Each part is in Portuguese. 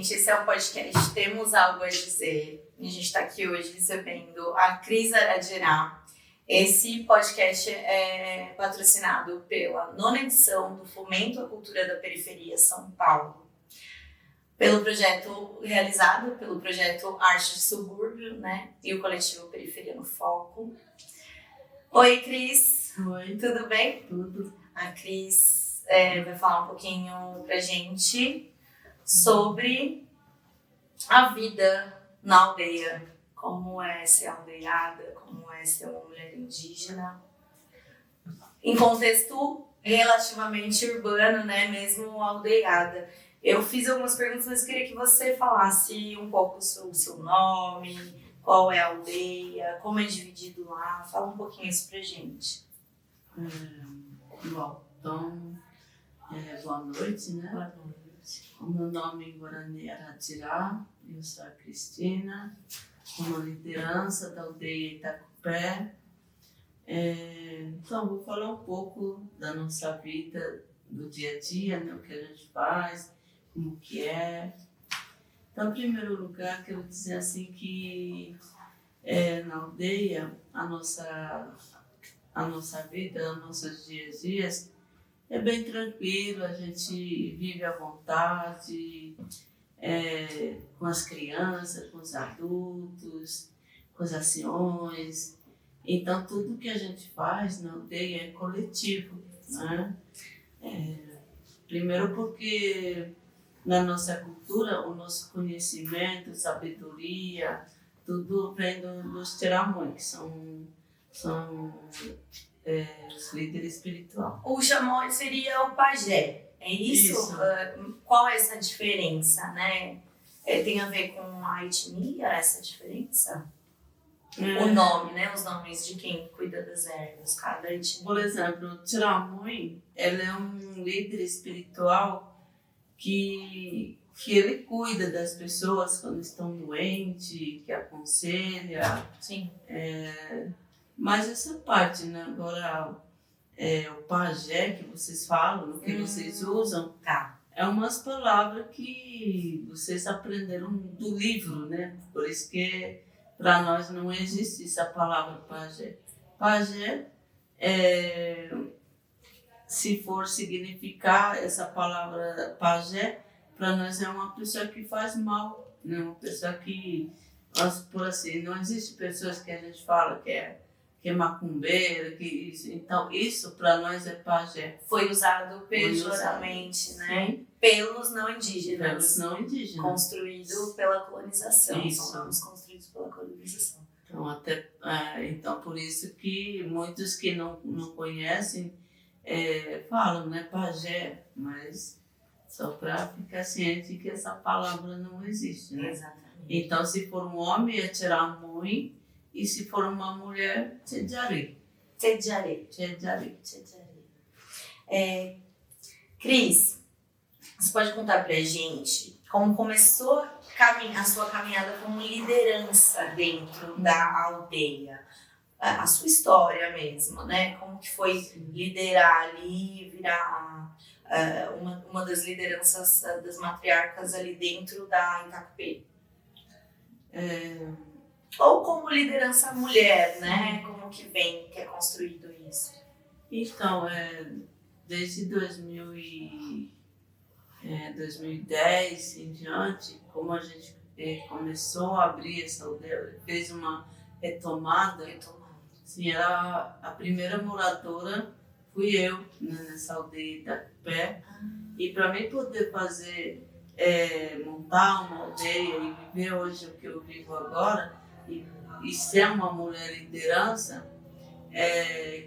gente, esse é o podcast Temos Algo a Dizer. A gente está aqui hoje recebendo a Cris Aradirá. Esse podcast é patrocinado pela 9ª edição do Fomento à Cultura da Periferia São Paulo, pelo projeto realizado pelo projeto Arte de Subúrbio, né? E o coletivo Periferia no Foco. Oi, Cris. Oi. Tudo bem? Tudo. A Cris vai falar um pouquinho pra gente sobre a vida na aldeia, como é ser aldeada, como é ser uma mulher indígena, em contexto relativamente urbano, né, mesmo aldeada. Eu fiz algumas perguntas, mas queria que você falasse um pouco sobre o seu nome, qual é a aldeia, como é dividido lá, fala um pouquinho isso pra gente. Bom, então, boa noite, né? Boa noite. O meu nome em Guarani é Aradirá, eu sou a Cristina, como liderança da aldeia Itacupé. Então, vou falar um pouco da nossa vida, do dia a dia, né? O que a gente faz, como que é. Então, em primeiro lugar, quero dizer assim que na aldeia, a nossa vida, os nossos dias a dias, é bem tranquilo, a gente vive à vontade, com as crianças, com os adultos, com as ações. Então, tudo que a gente faz na aldeia é coletivo, né? Primeiro porque na nossa cultura, o nosso conhecimento, sabedoria, tudo vem dos Tiramões, que são os líderes espirituais. O Xamã seria o pajé, é isso? Isso. Qual é essa diferença, né? Tem a ver com a etnia, essa diferença? O nome, né? Os nomes de quem cuida das ervas, cada etnia. Por exemplo, o Tiramões, ele é um líder espiritual que ele cuida das pessoas quando estão doentes, que aconselha. Sim. Mas essa parte, né? Agora, o pajé que vocês falam, que vocês usam, Tá. é umas palavras que vocês aprenderam do livro, né? Por isso que para nós não existe essa palavra pajé. Pajé, se for significar essa palavra pajé, para nós é uma pessoa que faz mal, né? Uma pessoa que, por assim, não existe pessoas que a gente fala que é macumbeira, que isso. Então, isso para nós é pajé. Foi usado pejorativamente, né? Sim. Pelos não indígenas. Pelos não indígenas. Construído pela colonização. Isso. São nomes construídos pela colonização. Então, por isso que muitos que não conhecem falam, né, pajé, mas só para ficar ciente que essa palavra não existe, né? Exatamente. Então, se for um homem, é Tiramões, e se for uma mulher, Tchedjari. Tchedjari. Cris, você pode contar pra gente como começou a sua caminhada como liderança dentro da aldeia? A sua história mesmo, né? Como que foi liderar ali, virar uma das lideranças das matriarcas ali dentro da Itacupé? Ou como liderança mulher, né? Como que é construído isso? Então, desde 2010 em diante, como a gente começou a abrir essa aldeia, fez uma retomada. Sim, a primeira moradora fui eu, né, nessa aldeia Itacupé. E para mim poder fazer, montar uma aldeia e viver hoje o que eu vivo agora, e ser uma mulher liderança,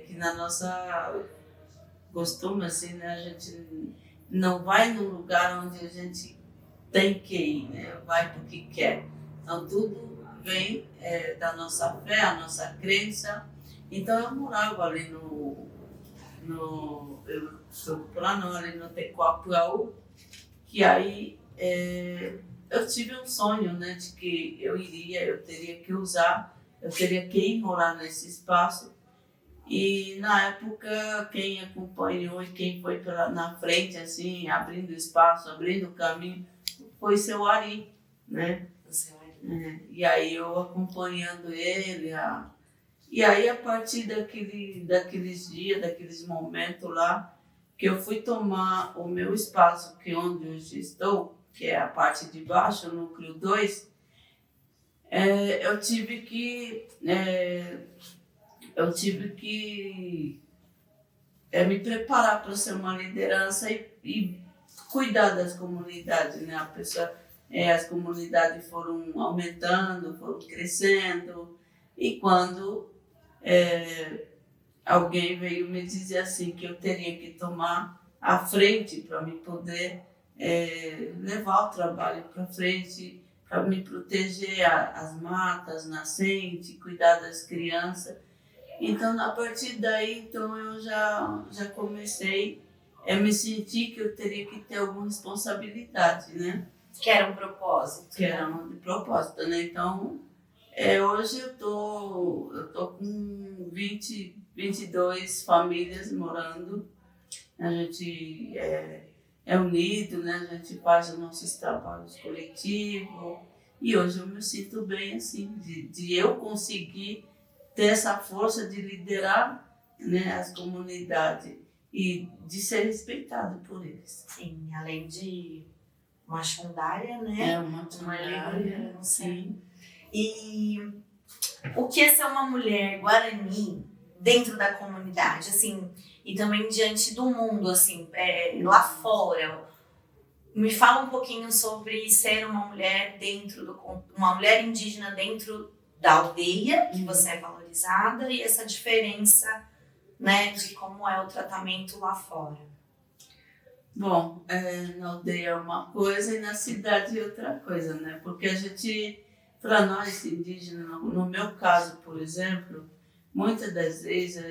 que na nossa costume, assim, né, a gente não vai num lugar onde a gente tem que ir, né, vai porque quer. Então tudo vem da nossa fé, a nossa crença. Então eu morava ali ali no Tecoapuaú, que aí eu tive um sonho, né, de que eu teria que ir morar nesse espaço. E na época, quem acompanhou e quem foi na frente, assim, abrindo espaço, abrindo caminho, foi seu Ari, né? Senhora. E aí eu acompanhando ele, e aí a partir daqueles dias, daqueles momentos lá, que eu fui tomar o meu espaço, que é onde hoje estou, que é a parte de baixo, o núcleo 2, eu tive que me preparar para ser uma liderança e cuidar das comunidades, né? As comunidades foram aumentando, foram crescendo, e quando alguém veio me dizer assim que eu teria que tomar a frente para me poder levar o trabalho para frente, para me proteger as matas, nascentes, cuidar das crianças. Então, a partir daí, então, eu já comecei a me sentir que eu teria que ter alguma responsabilidade, né? Que era um propósito. Que era um propósito, né? Então, hoje eu tô com 22 famílias morando. A gente é unido, né? A gente faz os nossos trabalhos coletivos. E hoje eu me sinto bem, assim, de eu conseguir ter essa força de liderar, né, as comunidades e de ser respeitado por eles. Sim, além de uma chundária, né? Uma liderança. Sim. E o que é ser uma mulher guarani dentro da comunidade, assim, e também diante do mundo, assim, lá fora? Me fala um pouquinho sobre ser uma mulher uma mulher indígena dentro da aldeia, que você é valorizada, e essa diferença, né, de como é o tratamento lá fora. Bom, na aldeia é uma coisa e na cidade é outra coisa, né? Porque a gente, para nós indígenas, no meu caso, por exemplo, muitas das vezes,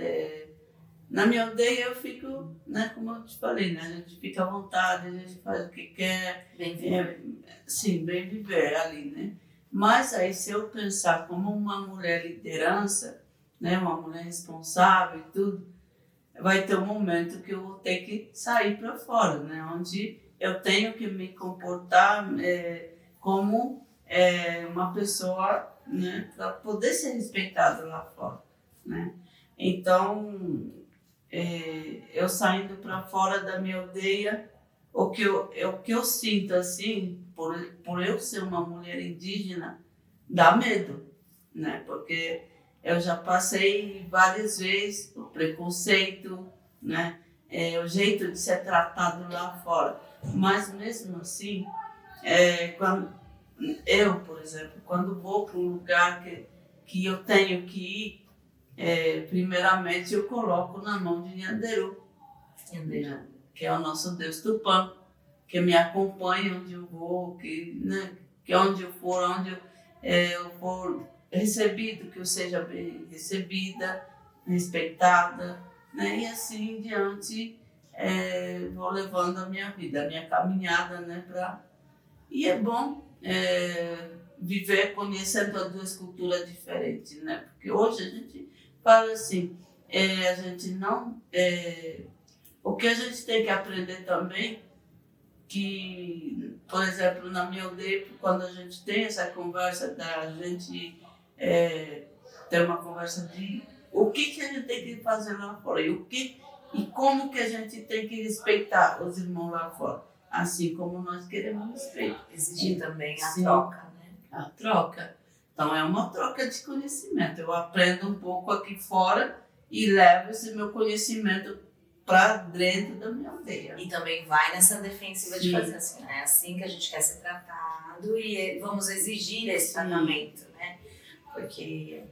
na minha aldeia eu fico, né, como eu te falei, né? A gente fica à vontade, a gente faz o que quer. Bem viver. Sim, bem viver ali, né? Mas aí, se eu pensar como uma mulher liderança, né, uma mulher responsável e tudo, vai ter um momento que eu vou ter que sair para fora, né, onde eu tenho que me comportar como uma pessoa, né, para poder ser respeitada lá fora, né? Então, eu saindo para fora da minha aldeia, o que eu sinto assim, por eu ser uma mulher indígena, dá medo, né? Porque eu já passei várias vezes o preconceito, né? O jeito de ser tratado lá fora. Mas mesmo assim, quando eu, por exemplo, quando vou para um lugar que eu tenho que ir, primeiramente eu coloco na mão de Nyanderu, que é o nosso Deus Tupã, que me acompanha onde eu vou, que onde eu for, onde eu for recebido, que eu seja bem recebida, respeitada, né? E assim em diante vou levando a minha vida, a minha caminhada, né? E é bom viver conhecendo as duas culturas diferentes, né? Porque hoje a gente fala assim, a gente não... o que a gente tem que aprender também, que, por exemplo, na minha aldeia, quando a gente tem essa conversa da gente ter uma conversa de o que a gente tem que fazer lá fora e como que a gente tem que respeitar os irmãos lá fora, assim como nós queremos respeito. Exigir também a Sim, troca, né? A troca. Então é uma troca de conhecimento. Eu aprendo um pouco aqui fora e levo esse meu conhecimento para dentro da minha aldeia. E também vai nessa defensiva de Sim. fazer assim, é assim que a gente quer ser tratado e vamos exigir esse tratamento, né? Porque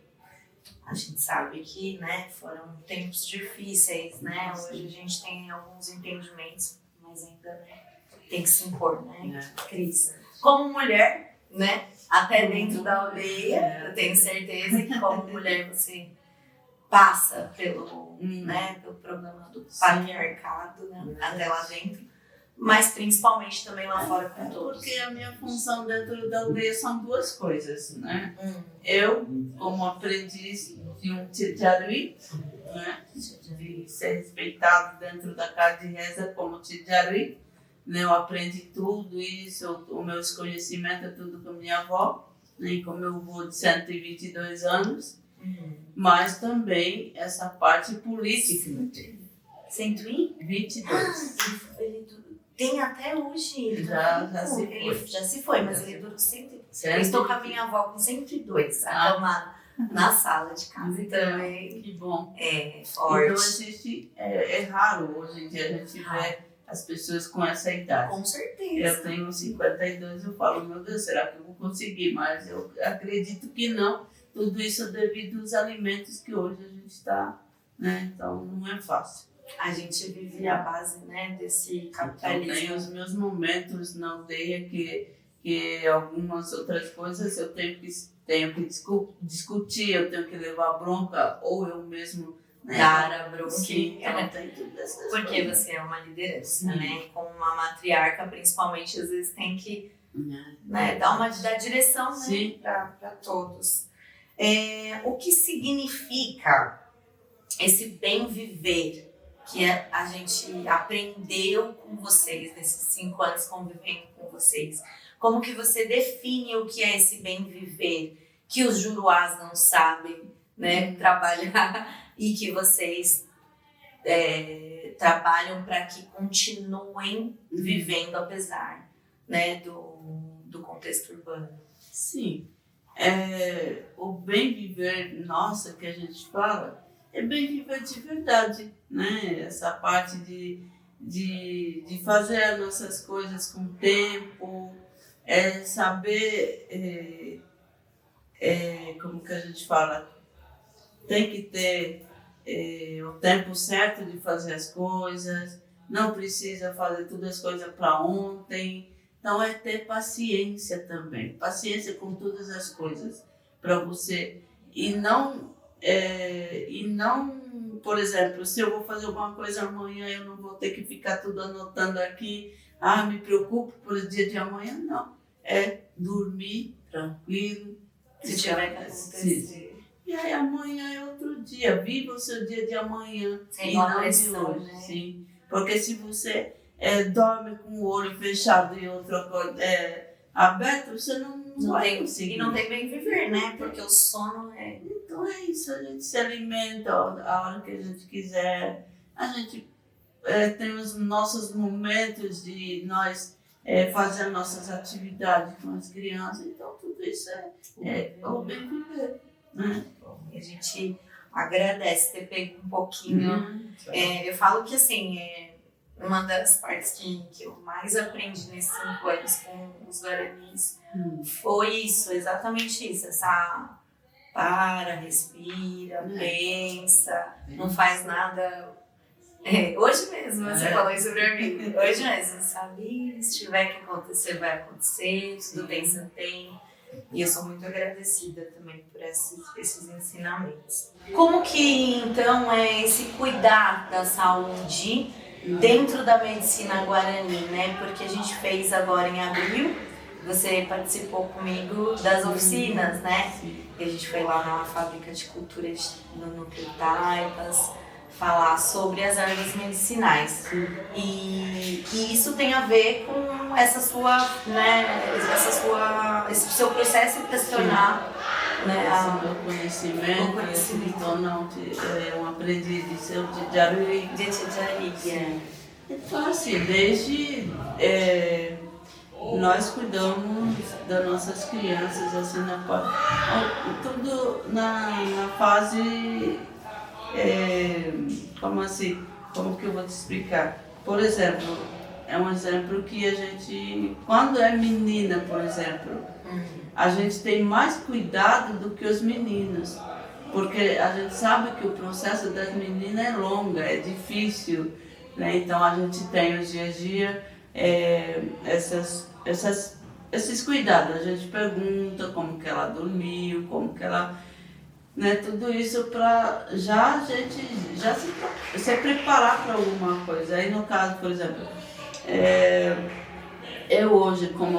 a gente sabe que, né, foram tempos difíceis, né? Hoje a gente tem alguns entendimentos, mas ainda, né, tem que se impor, né, Cris? Como mulher, né, até dentro da aldeia, eu tenho certeza que como mulher você passa pelo, né, pelo problema do patriarcado, né, até lá dentro, mas principalmente também lá fora com todos. Porque a minha função dentro da aldeia são duas coisas, né? Eu, como aprendiz de um Tidjari, né, de ser respeitado dentro da casa de reza como Tidjari, né, eu aprendi tudo isso, o meu conhecimento é tudo com a minha avó, né, com meu avô de 122 anos, mas também essa parte política. 122. Ele tem até hoje. Ele já se foi, mas ele durou 102. Eu estou com a minha avó com 102, acamada na sala de casa. Então, que bom. É forte. Então, é raro hoje em dia a gente ver as pessoas com essa idade. Com certeza. Eu tenho 52, eu falo, meu Deus, será que eu vou conseguir? Mas eu acredito que não. Tudo isso devido aos alimentos que hoje a gente está, né? Então, não é fácil. A gente vive a base, né, desse capitalismo. Eu tenho os meus momentos na aldeia que algumas outras coisas eu tenho que discutir, eu tenho que levar bronca, ou eu mesmo, né, dar a bronca. Sim, então tem tudo essas porque coisas. você é uma liderança, né? Como uma matriarca, principalmente, às vezes tem que dar direção, né, para todos. O que significa esse bem viver que a gente aprendeu com vocês nesses 5 anos convivendo com vocês? Como que você define o que é esse bem viver que os juruás não sabem, né, trabalhar e que vocês trabalham para que continuem vivendo apesar, né, do contexto urbano? Sim. O bem viver nossa que a gente fala é bem viver de verdade, né? Essa parte de fazer as nossas coisas com tempo, saber, como que a gente fala, tem que ter o tempo certo de fazer as coisas, não precisa fazer todas as coisas para ontem. Então, é ter paciência também, paciência com todas as coisas para você. E não, por exemplo, se eu vou fazer alguma coisa amanhã, eu não vou ter que ficar tudo anotando aqui, me preocupo pelo dia de amanhã, não. É dormir tranquilo. Se tiver que acontecer. E aí amanhã é outro dia, viva o seu dia de amanhã. Sem uma pressão, de hoje, né? Sim. Porque se você dorme com o olho fechado e outro aberto, você não vai conseguir. E não tem bem viver, né? Porque o sono Então é isso, a gente se alimenta a hora que a gente quiser. A gente tem os nossos momentos de nós fazer nossas atividades com as crianças. Então tudo isso é o bem viver. Né? A gente agradece ter pego um pouquinho. Eu falo que assim, uma das partes que eu mais aprendi nesses 5 anos com os guaranis foi isso, exatamente isso, respira, pensa, não faz nada. Hoje mesmo você falou isso pra mim, hoje mesmo, sabe? Se tiver que acontecer, vai acontecer, tudo tem seu tempo. E eu sou muito agradecida também por esses ensinamentos. Como que então é esse cuidar da saúde dentro da medicina guarani, né? Porque a gente fez agora em abril, você participou comigo das oficinas, né? E a gente foi lá na fábrica de cultura no Núcleo Taipas falar sobre as ervas medicinais. E isso tem a ver com essa sua, né? Esse seu processo de questionar, né? Esse meu conhecimento, se tornar um aprendiz de seu Tijari. Então, assim, desde nós cuidamos das nossas crianças, assim, tudo na fase, como que eu vou te explicar? Por exemplo, é um exemplo que a gente, quando é menina, por exemplo, a gente tem mais cuidado do que os meninos, porque a gente sabe que o processo das meninas é longo, é difícil, né? Então a gente tem o dia a dia esses cuidados, a gente pergunta como que ela dormiu, como que ela, né, tudo isso para já a gente se preparar para alguma coisa. Aí no caso, por exemplo, eu hoje, como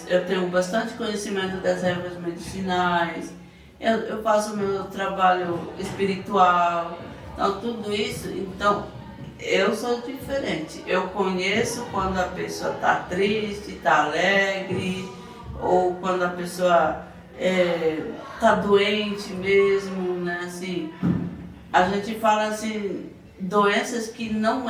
eu tenho bastante conhecimento das ervas medicinais, eu faço meu trabalho espiritual, então tudo isso, então eu sou diferente. Eu conheço quando a pessoa está triste, está alegre, ou quando a pessoa está doente mesmo, né? Assim, a gente fala assim, doenças que não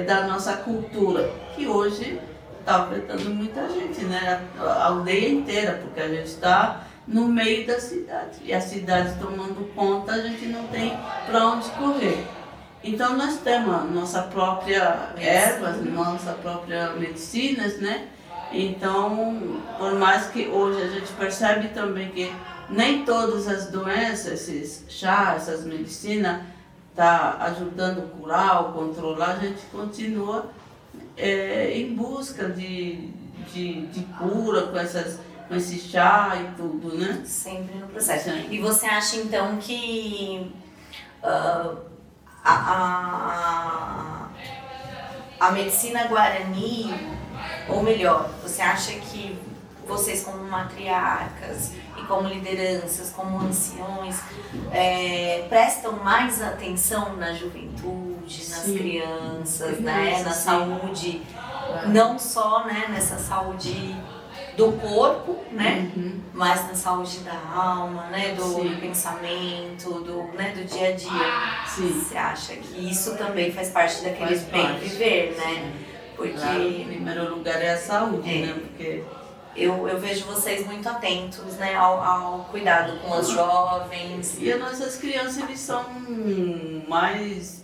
da nossa cultura, que hoje está afetando muita gente, né? A aldeia inteira, porque a gente está no meio da cidade. E a cidade tomando conta, a gente não tem para onde correr. Então nós temos nossa própria ervas, nossa própria medicinas, né? Então, por mais que hoje a gente percebe também que nem todas as doenças, esses chás, essas medicinas, tá ajudando a curar ou controlar, a gente continua em busca de cura com esse chá e tudo, né? Sempre no processo. Sim. E você acha então que a medicina guarani, ou melhor, você acha que vocês como matriarcas e como lideranças, como anciões, prestam mais atenção na juventude, nas crianças, né, na saúde, não só, né, nessa saúde do corpo, né, mas na saúde da alma, né, do pensamento, do dia a dia. Você acha que isso também faz parte daquele bem viver, né? Porque claro, em primeiro lugar é a saúde, né? Porque eu vejo vocês muito atentos, né, ao cuidado com os jovens. E as nossas crianças, eles são mais,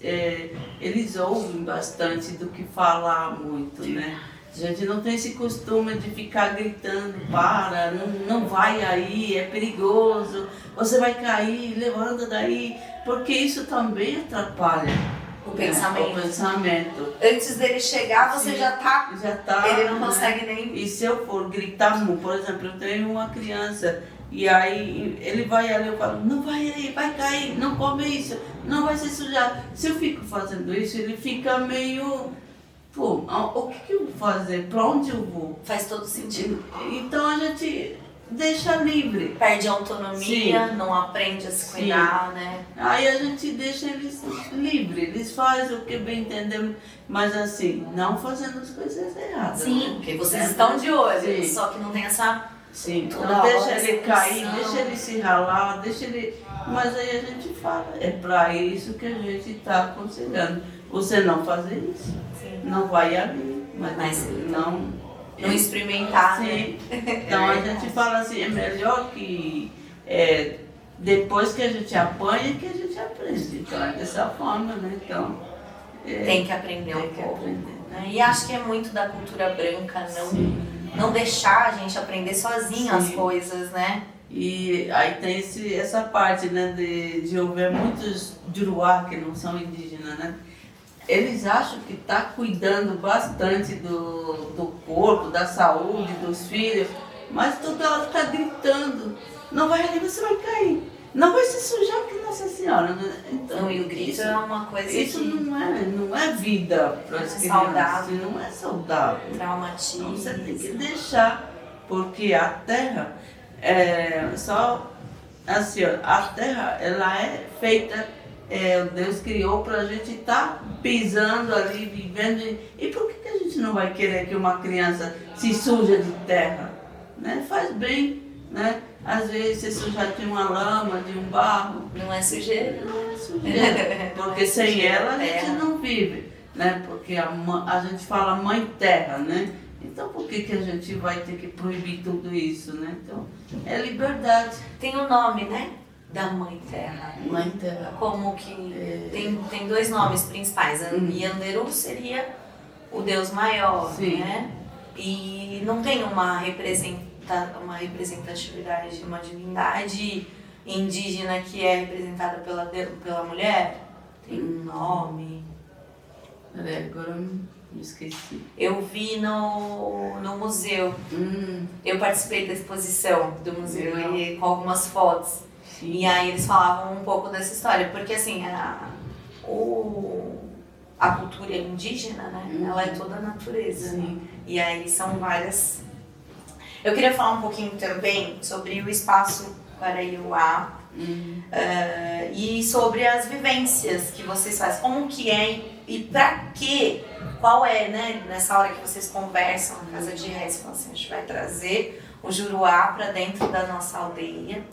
eles ouvem bastante do que falar muito, né? A gente não tem esse costume de ficar gritando, não vai aí, é perigoso, você vai cair, levanta daí, porque isso também atrapalha O pensamento. O Antes dele chegar, você já tá, ele não consegue nem... E se eu for gritar, por exemplo, eu tenho uma criança, e aí ele vai ali, eu falo, não vai aí, vai cair, não come isso, não vai se sujar. Se eu fico fazendo isso, ele fica meio... Pô, o que eu vou fazer? Para onde eu vou? Faz todo sentido. Então a gente deixa livre. Perde a autonomia, não aprende a se cuidar, né? Aí a gente deixa eles livres, eles fazem o que bem entendem, mas assim, não fazendo as coisas erradas. Sim, né? porque vocês estão de olho, só que não tem essa... Sim, então deixa ele cair, deixa ele se ralar, deixa ele... Mas aí a gente fala, é para isso que a gente está aconselhando. Você não fazer isso. Não vai ali, mas não experimentar. Sim. Então a gente fala assim, é melhor que depois que a gente apanha que a gente aprende. Então é dessa forma, né? Então tem que aprender um pouco. Né? E acho que é muito da cultura branca não deixar a gente aprender sozinho as coisas, né? E aí tem essa parte, né, de ouvir muitos juruá que não são indígenas, né? Eles acham que está cuidando bastante do corpo, da saúde, dos filhos, mas toda hora está gritando, não vai ali, você vai cair, não vai se sujar que Nossa Senhora. Então, e o grito é uma coisa isso que não é vida para as crianças, saudável. Não é saudável. Traumatiza. Então, você tem que deixar, porque a terra só assim, ó, a terra ela é feita, Deus criou para a gente estar pisando ali, vivendo. E por que a gente não vai querer que uma criança se suja de terra? Né? Faz bem, né? Às vezes se sujar de uma lama, de um barro. Não é sujeira. Não é sujeira, porque sem ela a gente não vive, né? Porque a gente fala mãe terra, né? Então por que a gente vai ter que proibir tudo isso, né? Então é liberdade. Tem um nome, né? Da Mãe Terra. Mãe Terra. Como que tem dois nomes principais. Yanderu seria o Deus maior, né? E não tem uma representatividade de uma divindade indígena que é representada pela mulher? Tem um nome. Agora eu me esqueci. Eu vi no museu. Eu participei da exposição do museu e com algumas fotos. Sim. E aí eles falavam um pouco dessa história, porque assim, a cultura indígena, né, ela é toda a natureza. Sim. E aí são várias... Eu queria falar um pouquinho também sobre o espaço Paraiuá. E sobre as vivências que vocês fazem, como que é e pra quê? Qual é, né, nessa hora que vocês conversam na casa de Rez, falam assim, a gente vai trazer o Juruá para dentro da nossa aldeia.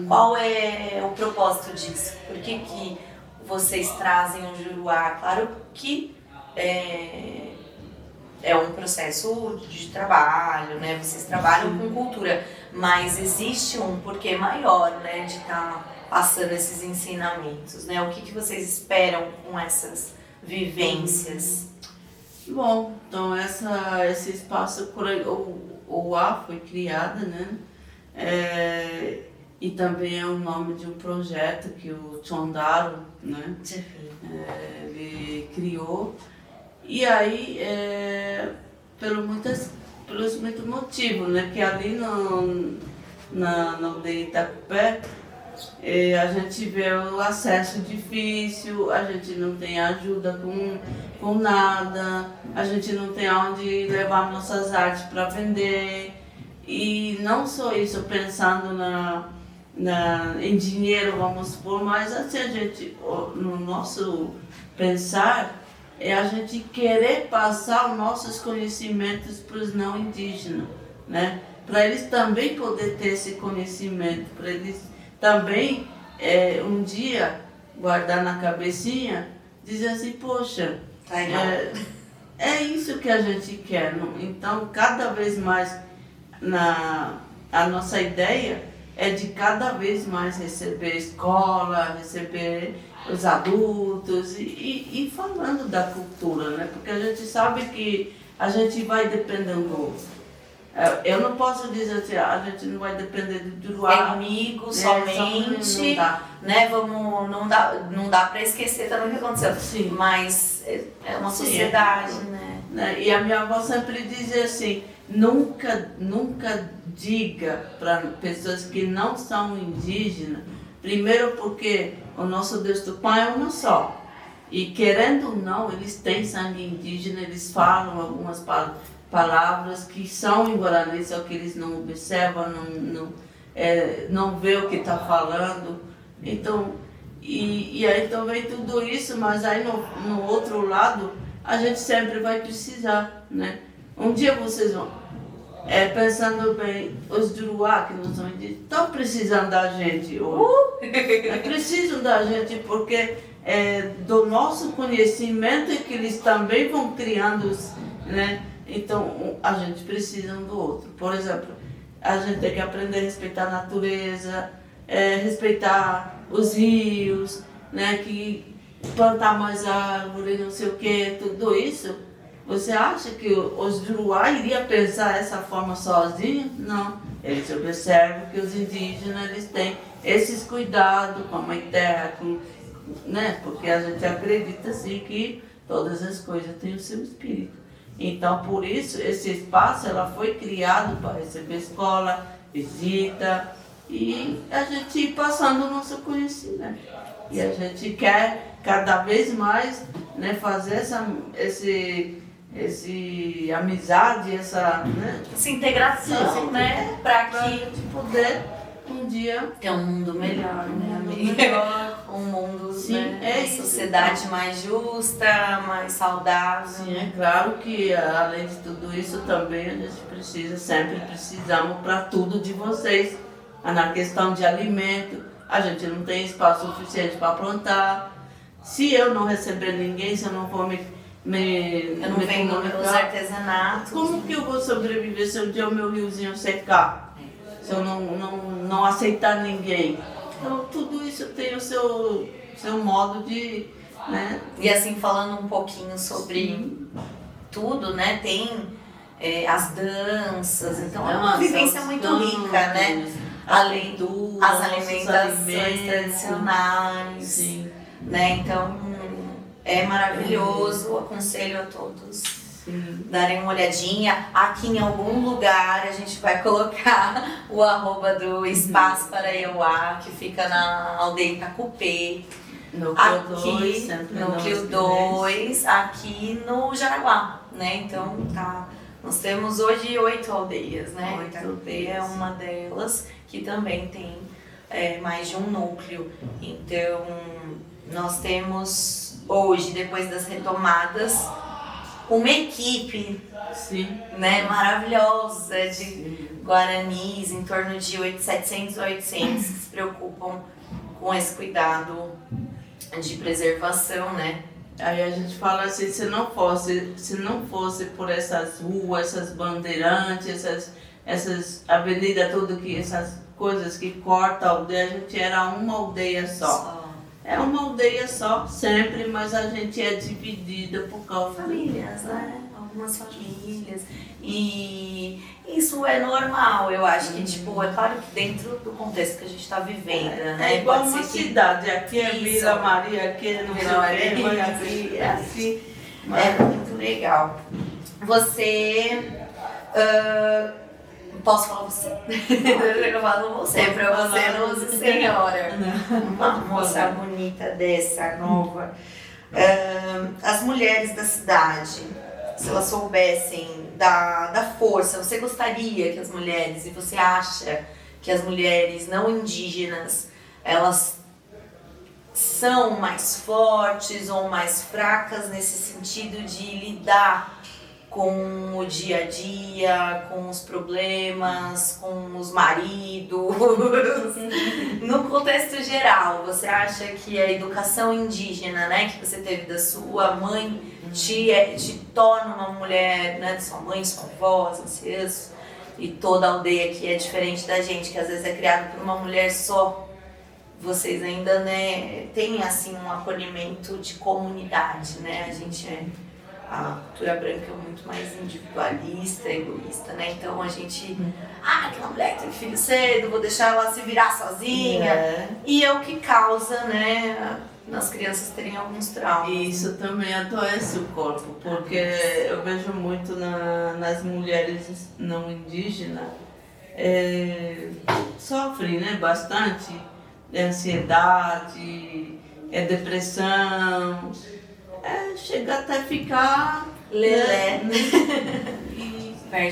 Qual é o propósito disso? Por que vocês trazem o Juruá? Claro que é um processo de trabalho, né? Vocês trabalham com cultura, mas existe um porquê maior, né, de estar passando esses ensinamentos, né? O que vocês esperam com essas vivências? Bom, então esse espaço, o A foi criada, né? E também é o nome de um projeto que o Tondaro, né? Ele criou. E aí, pelos muitos motivos, né? Que ali na aldeia Itacupé, a gente vê o acesso difícil, a gente não tem ajuda com nada, a gente não tem onde levar nossas artes para vender. E não só isso, pensando em dinheiro, vamos supor, mas assim, a gente, no nosso pensar, é a gente querer passar os nossos conhecimentos para os não indígenas, né? Para eles também poder ter esse conhecimento, para eles também um dia guardar na cabecinha, dizer assim, poxa, é isso que a gente quer. Então, cada vez mais, a nossa ideia é de cada vez mais receber escola, receber os adultos e falando da cultura, né? Porque a gente sabe que a gente vai dependendo do outro. Eu não posso dizer assim, a gente não vai depender do Juruá. É comigo somente, né? Não dá para esquecer também o que aconteceu. Sim. Mas é uma sociedade, né? E a minha avó sempre dizia assim, nunca diga para pessoas que não são indígenas, primeiro porque o nosso Deus Tupã é um só. E querendo ou não, eles têm sangue indígena, eles falam algumas palavras que são em Guarani, só que eles não observam, não vê o que está falando. Então, e aí então vem tudo isso, mas aí no outro lado, a gente sempre vai precisar, né? Um dia vocês vão, pensando bem, os Juruá, que não são indígenas, estão precisando da gente hoje. Precisam da gente porque do nosso conhecimento é que eles também vão criando, né? Então, a gente precisa um do outro. Por exemplo, a gente tem que aprender a respeitar a natureza, respeitar os rios, né? Que plantar mais árvore, não sei o que, tudo isso. Você acha que os Juruá iriam pensar dessa forma sozinhos? Não. Eles observam que os indígenas eles têm esses cuidados com a mãe terra, né? Porque a gente acredita assim que todas as coisas têm o seu espírito. Então, por isso, esse espaço ela foi criado para receber escola, visita e a gente ir passando o nosso conhecimento. E a gente quer cada vez mais, né, fazer essa amizade, essa integração, né, para que poder um dia ter um mundo melhor, né, amiga? Um mundo, sim, né, uma sociedade mais justa, mais saudável. Sim, é claro que além de tudo isso também a gente sempre precisamos para tudo de vocês. Na questão de alimento, a gente não tem espaço suficiente para plantar. Se eu não receber ninguém, se eu não for eu não venho pelos artesanatos. Como que eu vou sobreviver se um dia o meu riozinho secar? Se eu não aceitar ninguém? Então, tudo isso tem o seu modo de... Né? E assim, falando um pouquinho sobre tudo, né? Tem as danças, então é uma vivência muito rica, né? Além as alimentações tradicionais. Sim. Né? Então, é maravilhoso, aconselho a todos darem uma olhadinha. Aqui em algum lugar a gente vai colocar o @ do Espaço Paraiuá, que fica na aldeia Itacupé. Núcleo 2, aqui no Jaraguá, né? Então, nós temos hoje 8 aldeias, né? Itacupé é uma delas, que também tem mais de um núcleo. Então, nós temos hoje, depois das retomadas, uma equipe né, maravilhosa de guaranis, em torno de 700 a 800 que se preocupam com esse cuidado de preservação, né? Aí a gente fala assim, se não fosse por essas ruas, essas bandeirantes, essas avenidas, essas coisas que cortam a aldeia, a gente era uma aldeia só. É uma aldeia só, sempre, mas a gente é dividida por causa famílias, né? Algumas famílias. E isso é normal, eu acho que, tipo, é claro que dentro do contexto que a gente está vivendo, né? É igual uma cidade, aqui é Vila Maria, aqui é Vila Maria, aqui é assim. É muito legal. Você... posso falar você? Eu falo você, pra você não use senhora. Uma moça bonita dessa, nova. As mulheres da cidade, se elas soubessem da força, você gostaria que as mulheres, e você acha que as mulheres não indígenas, elas são mais fortes ou mais fracas nesse sentido de lidar com o dia a dia, com os problemas, com os maridos, no contexto geral? Você acha que a educação indígena, né, que você teve da sua mãe, te torna uma mulher, né, de sua mãe, sua avó, seus, e toda a aldeia que é diferente da gente, que às vezes é criada por uma mulher só? Vocês ainda, né, têm assim um acolhimento de comunidade, né? A cultura branca é muito mais individualista, egoísta, né? Então a gente, aquela mulher que teve filho cedo, vou deixar ela se virar sozinha. E é o que causa, né, nas crianças terem alguns traumas. E isso também adoece o corpo, porque eu vejo muito nas mulheres não indígenas, sofrem, né, bastante, ansiedade, depressão. Chega até ficar lelé. Né?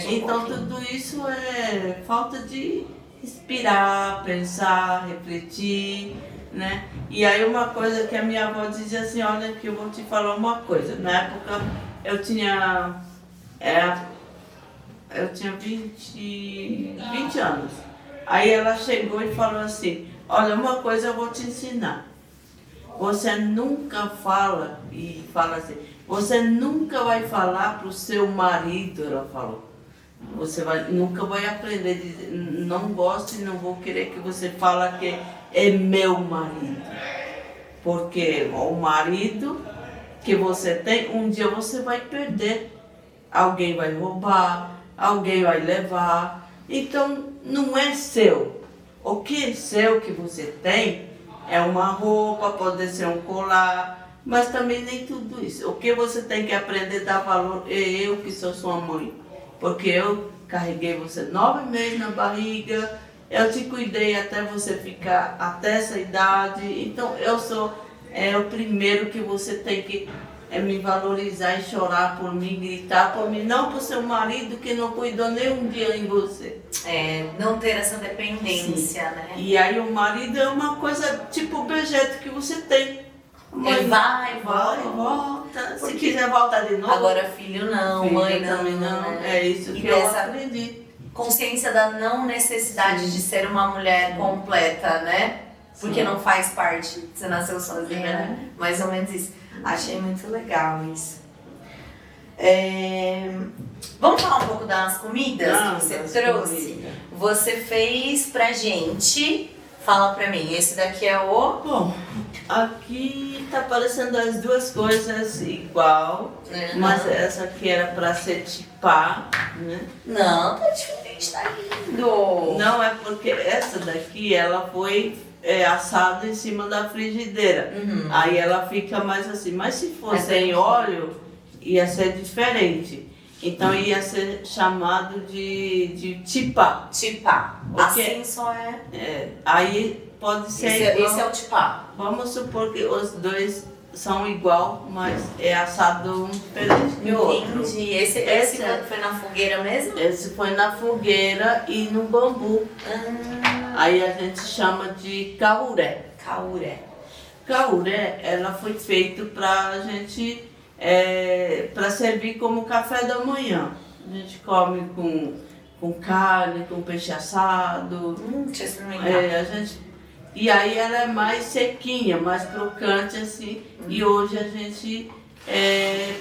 Então tudo isso é falta de respirar, pensar, refletir, né? E aí uma coisa que a minha avó dizia assim, olha que eu vou te falar uma coisa. Na época eu tinha 20 anos. Aí ela chegou e falou assim, olha, uma coisa eu vou te ensinar. Você nunca fala, e fala assim, você nunca vai falar para o seu marido, ela falou. Você nunca vai aprender a dizer, não gosto e não vou querer que você fale que é meu marido. Porque o marido que você tem, um dia você vai perder. Alguém vai roubar, alguém vai levar. Então não é seu. O que é seu que você tem é uma roupa, pode ser um colar, mas também nem tudo isso. O que você tem que aprender a dar valor é eu que sou sua mãe. Porque eu carreguei você 9 meses na barriga, eu te cuidei até você ficar até essa idade. Então eu sou o primeiro que você tem que me valorizar e chorar por mim, gritar por mim, não por seu marido que não cuidou nem um dia em você. Não ter essa dependência, sim, né? E aí o marido é uma coisa tipo o objeto que você tem. Mãe, vai, volta. Se quiser voltar de novo. Agora filho não, filho mãe também não. É isso que eu aprendi. Consciência da não necessidade, sim, de ser uma mulher completa, né? Porque, sim, não faz parte, você nasceu sozinha, né? Mais ou menos isso. Achei muito legal isso. Vamos falar um pouco das comidas que você trouxe? Você fez pra gente. Fala pra mim, esse daqui é o... Bom, aqui tá parecendo as duas coisas igual, mas essa aqui era pra ser tipá, né? Não, tá diferente, tá lindo. Não, é porque essa daqui, ela foi assada em cima da frigideira. Uhum. Aí ela fica mais assim, mas se fosse em óleo, ia ser diferente. Então ia ser chamado de tipá. Tipá. Assim só aí pode ser esse é o tipá. Vamos supor que os dois são igual, mas é assado um diferente do outro. Entendi. Esse foi na fogueira mesmo? Esse foi na fogueira e no bambu. Aí a gente chama de cauré. Cauré. Cauré, ela foi feita pra gente, para servir como café da manhã. A gente come com carne, com peixe assado. Deixa eu experimentar. E aí ela é mais sequinha, mais crocante assim. E hoje a gente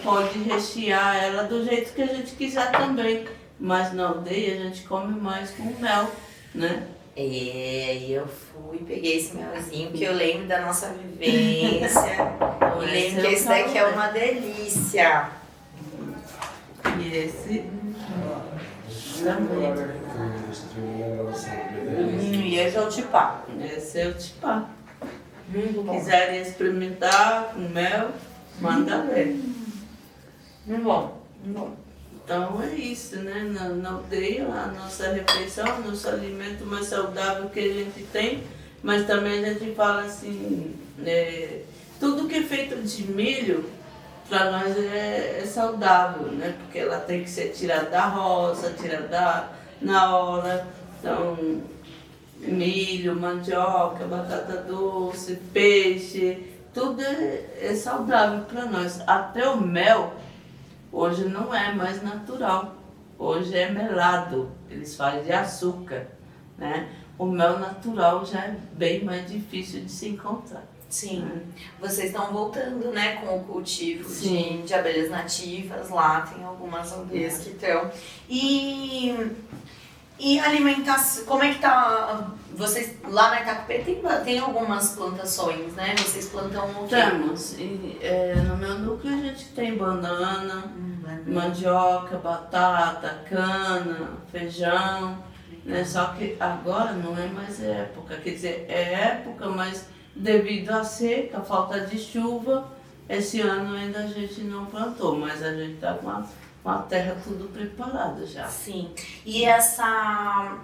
pode rechear ela do jeito que a gente quiser também. Mas na aldeia a gente come mais com mel, né? Eu fui, peguei esse melzinho, que eu lembro da nossa vivência. E lembro que esse daqui é uma delícia. E esse também. E esse é o tipá. Esse é o tipá. Se quiserem experimentar com mel, manda ver. Muito bom. Então é isso, né? Na aldeia, a nossa refeição, o nosso alimento mais saudável que a gente tem, mas também a gente fala assim, tudo que é feito de milho, para nós é saudável, né? Porque ela tem que ser tirada da roça, tirada na hora. Então, milho, mandioca, batata doce, peixe, tudo é saudável para nós. Até o mel hoje não é mais natural, hoje é melado, eles fazem de açúcar, né? O mel natural já é bem mais difícil de se encontrar. Sim, vocês estão voltando, né, com o cultivo Sim. de abelhas nativas, lá tem algumas aldeias que estão. E alimentação, como é que tá? Vocês lá na Itacupé tem algumas plantações, né? Vocês plantam o quê? Temos, no meu núcleo a gente tem banana, mandioca, batata, cana, feijão, né? Só que agora não é mais época, quer dizer, é época, mas devido à seca, falta de chuva, esse ano ainda a gente não plantou, mas a gente está com a terra tudo preparada já. Sim. E essa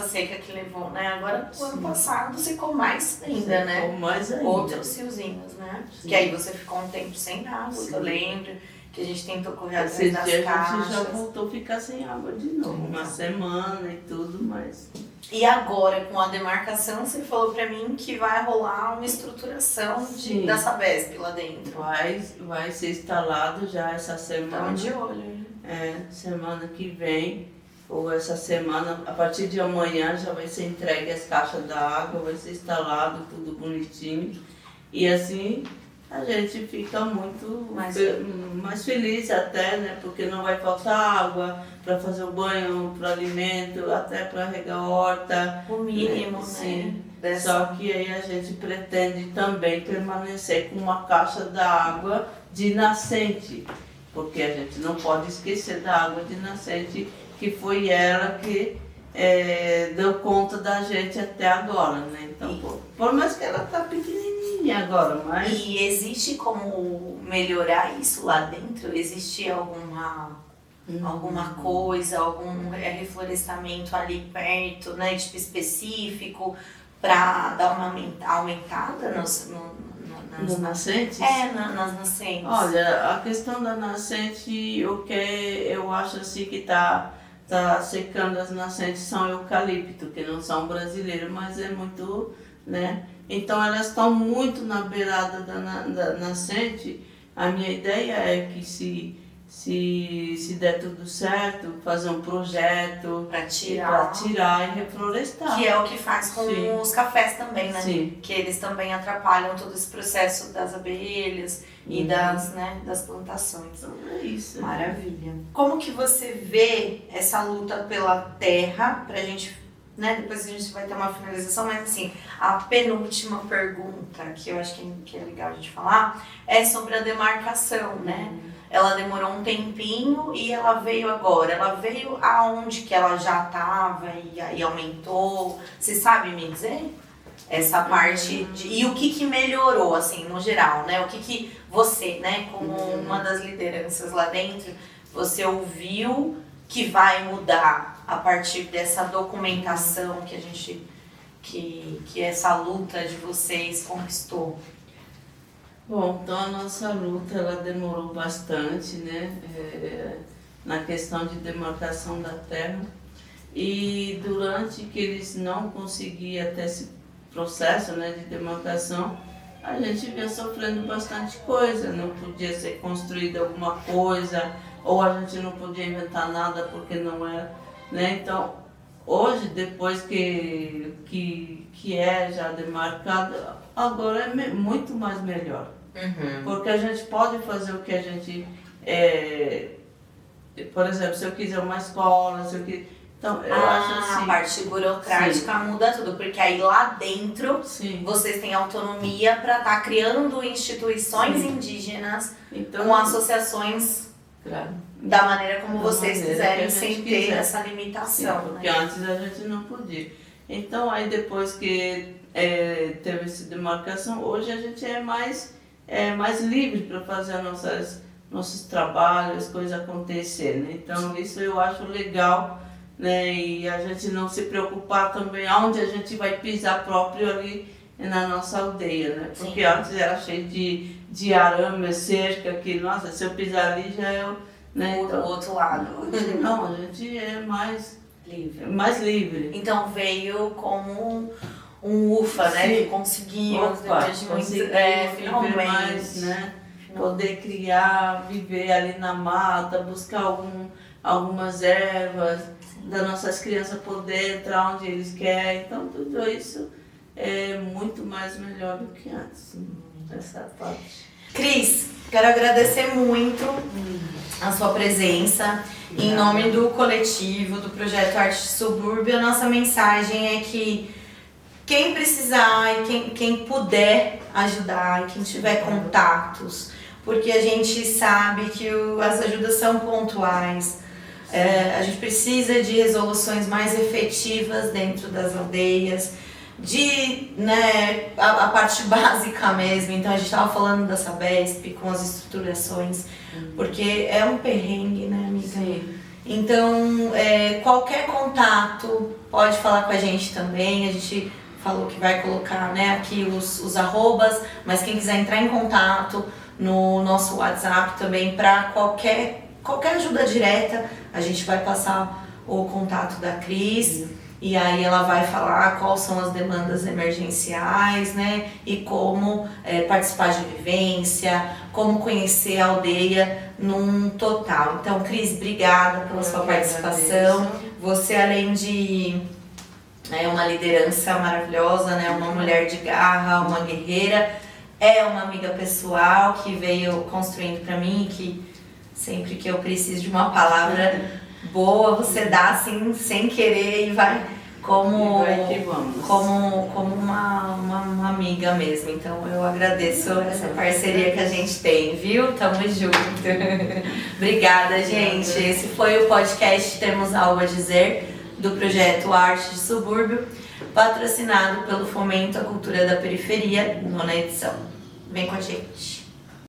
seca que levou, né? Agora, o ano passado secou mais ainda, né? Secou mais ainda. Outros fiozinhos, né? Sim. Que aí você ficou um tempo sem água, Sim. que eu lembro. Que a gente tentou correr atrás Esse das dia caixas. a gente já voltou a ficar sem água de novo, uma semana e tudo, mas... E agora, com a demarcação, você falou pra mim que vai rolar uma estruturação da Sabesp lá dentro. Vai ser instalado já essa semana. Estamos de olho. Semana que vem, ou essa semana, a partir de amanhã já vai ser entregue as caixas da água, vai ser instalado tudo bonitinho. E assim a gente fica muito mais feliz até, né? Porque não vai faltar água para fazer o banho, para alimento, até para regar a horta. O mínimo, né? Sim. Só que aí a gente pretende também permanecer com uma caixa d'água de nascente, porque a gente não pode esquecer da água de nascente, que foi ela que deu conta da gente até agora, né? Então, por mais que ela tá pequenininha agora, mas... E existe como melhorar isso lá dentro? Existe alguma coisa, algum reflorestamento ali perto, né? Tipo específico, para dar uma aumentada nas nascentes? Nas nascentes. Olha, a questão da nascente, o que eu acho assim que tá secando as nascentes são eucalipto, que não são brasileiros, mas é muito, né? Então elas estão muito na beirada da nascente. A minha ideia é que se der tudo certo, fazer um projeto para tirar e reflorestar. Que é o que faz com os cafés também, né? Sim. Que eles também atrapalham todo esse processo das abelhas e das plantações. Então é isso. Maravilha. Como que você vê essa luta pela terra, pra gente, né? Depois a gente vai ter uma finalização, mas assim, a penúltima pergunta que eu acho que é legal a gente falar é sobre a demarcação, né? Ela demorou um tempinho e ela veio agora. Ela veio aonde que ela já estava e aumentou? Você sabe me dizer? Essa parte e o que melhorou, assim, no geral, né? O que você, né, como uma das lideranças lá dentro, você ouviu que vai mudar a partir dessa documentação que a gente, que essa luta de vocês conquistou? Bom, então a nossa luta ela demorou bastante, né? Na questão de demarcação da terra. E durante que eles não conseguiam até esse processo, né, de demarcação, a gente vinha sofrendo bastante coisa, não podia ser construída alguma coisa, ou a gente não podia inventar nada porque não era, né? Então, hoje, depois que é já demarcado, agora é muito mais melhor. Porque a gente pode fazer o que a gente... por exemplo, se eu quiser uma escola, se eu quiser... Então, eu acho assim... A parte burocrática muda tudo, porque aí lá dentro vocês têm autonomia para estar criando instituições indígenas com associações da maneira como vocês quiserem, sem ter essa limitação. Porque antes a gente não podia. Então, aí depois que teve essa demarcação, hoje a gente é mais livre para fazer nossos trabalhos, as coisas acontecerem, né? Então, isso eu acho legal. Né? E a gente não se preocupar também aonde a gente vai pisar próprio ali na nossa aldeia, né? Porque antes era cheio de arame, cerca, que, nossa, se eu pisar ali já é né? Então, o outro lado. Não, a gente é mais livre. Então veio como um ufa, né? Que conseguimos, depois de muito finalmente, mais, né? Poder criar, viver ali na mata, buscar algumas ervas, das nossas crianças poder entrar onde eles querem. Então, tudo isso é muito mais melhor do que antes, essa parte. Cris, quero agradecer muito a sua presença. Em nome do coletivo, do Projeto Arte Subúrbio, a nossa mensagem é que quem precisar e quem puder ajudar, e quem tiver contatos, porque a gente sabe que as ajudas são pontuais. A gente precisa de resoluções mais efetivas dentro das aldeias, a parte básica mesmo. Então a gente estava falando da Sabesp com as estruturações, porque é um perrengue, né, amiga? Sim. Então qualquer contato pode falar com a gente também. A gente falou que vai colocar, né, aqui os arrobas, mas quem quiser entrar em contato no nosso WhatsApp também para qualquer ajuda direta, a gente vai passar o contato da Cris e aí ela vai falar quais são as demandas emergenciais, né? E como participar de vivência, como conhecer a aldeia num total. Então, Cris, obrigada pela sua participação. Você, além de uma liderança maravilhosa, né? Uma mulher de garra, uma guerreira, é uma amiga pessoal que veio construindo para mim, que sempre que eu preciso de uma palavra boa, você dá assim, sem querer e vai como uma amiga mesmo. Então eu agradeço essa parceria que a gente tem, viu? Tamo junto. Obrigada, gente. Esse foi o podcast Temos Algo a Dizer, do projeto Arte de Subúrbio, patrocinado pelo Fomento à Cultura da Periferia, 9ª edição. Vem com a gente.